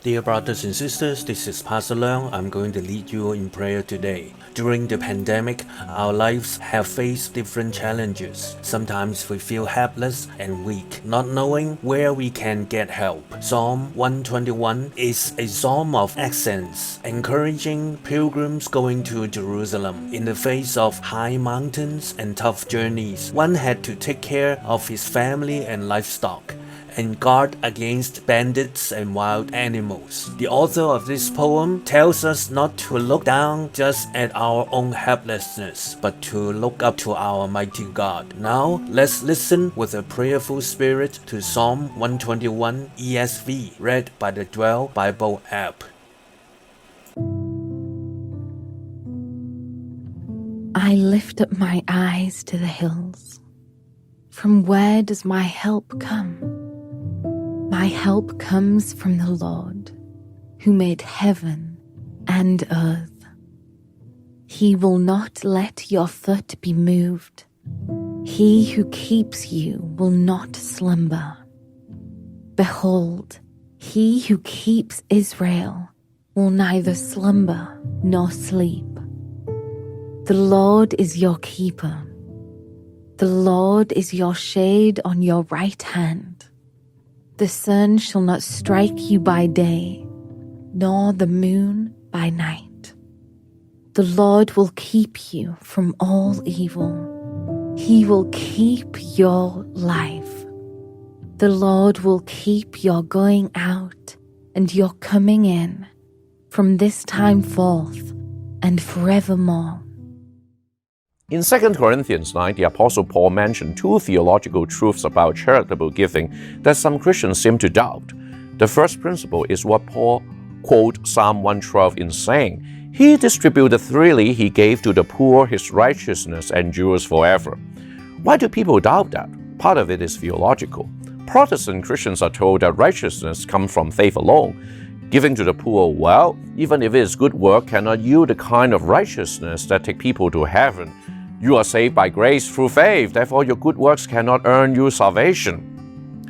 Dear brothers and sisters, this is Pastor Leung. I'm going to lead you in prayer today. During the pandemic, our lives have faced different challenges. Sometimes we feel helpless and weak, not knowing where we can get help. Psalm 121 is a psalm of accents, encouraging pilgrims going to Jerusalem. In the face of high mountains and tough journeys, one had to take care of his family and livestock and guard against bandits and wild animals. The author of this poem tells us not to look down just at our own helplessness, but to look up to our mighty God. Now, let's listen with a prayerful spirit to Psalm 121 ESV, read by the Dwell Bible app. I lift up my eyes to the hills. From where does my help come? My help comes from the Lord, who made heaven and earth. He will not let your foot be moved. He who keeps you will not slumber. Behold, he who keeps Israel will neither slumber nor sleep. The Lord is your keeper. The Lord is your shade on your right hand. The sun shall not strike you by day, nor the moon by night. The Lord will keep you from all evil. He will keep your life. The Lord will keep your going out and your coming in from this time forth and forevermore. In 2 Corinthians 9, the Apostle Paul mentioned two theological truths about charitable giving that some Christians seem to doubt. The first principle is what Paul quotes Psalm 112 in saying, "He distributed freely, he gave to the poor, his righteousness endures forever." Why do people doubt that? Part of it is theological. Protestant Christians are told that righteousness comes from faith alone. Giving to the poor, well, even if it is good work, cannot yield the kind of righteousness that take people to heaven. You are saved by grace through faith, therefore your good works cannot earn you salvation.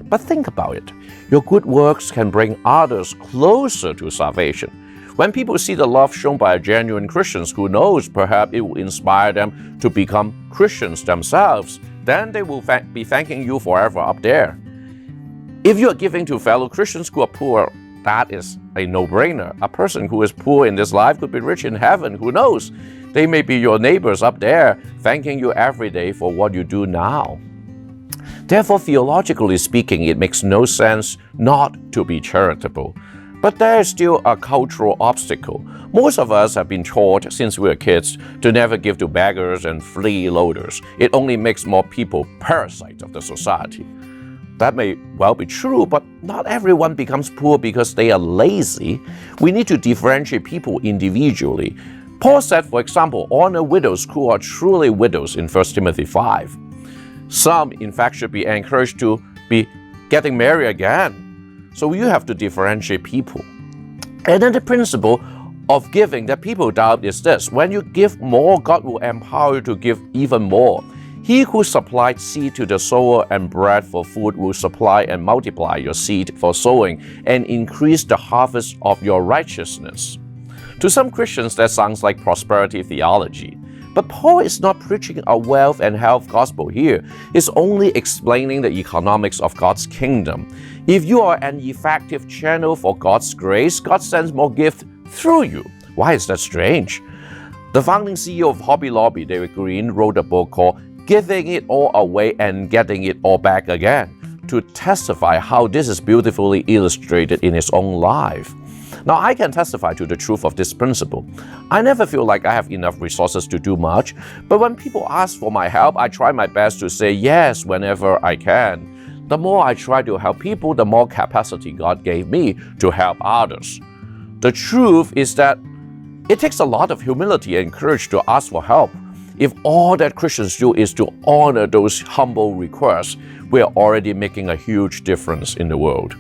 But think about it. Your good works can bring others closer to salvation. When people see the love shown by genuine Christians, who knows, perhaps it will inspire them to become Christians themselves, then they will be thanking you forever up there. If you are giving to fellow Christians who are poor, that is a no-brainer. A person who is poor in this life could be rich in heaven. Who knows? They may be your neighbors up there, thanking you every day for what you do now. Therefore, theologically speaking, it makes no sense not to be charitable. But there is still a cultural obstacle. Most of us have been taught since we were kids to never give to beggars and freeloaders. It only makes more people parasites of the society. That may well be true, but not everyone becomes poor because they are lazy. We need to differentiate people individually. Paul said, for example, honor widows who are truly widows in 1 Timothy 5. Some, in fact, should be encouraged to be getting married again. So you have to differentiate people. And then the principle of giving that people doubt is this: when you give more, God will empower you to give even more. He who supplied seed to the sower and bread for food will supply and multiply your seed for sowing and increase the harvest of your righteousness. To some Christians, that sounds like prosperity theology. But Paul is not preaching a wealth and health gospel here. He's only explaining the economics of God's kingdom. If you are an effective channel for God's grace, God sends more gift through you. Why is that strange? The founding CEO of Hobby Lobby, David Green, wrote a book called Giving It All Away and Getting It All Back Again, to testify how this is beautifully illustrated in his own life. Now, I can testify to the truth of this principle. I never feel like I have enough resources to do much, but when people ask for my help, I try my best to say yes whenever I can. The more I try to help people, the more capacity God gave me to help others. The truth is that it takes a lot of humility and courage to ask for help. If all that Christians do is to honor those humble requests, we are already making a huge difference in the world.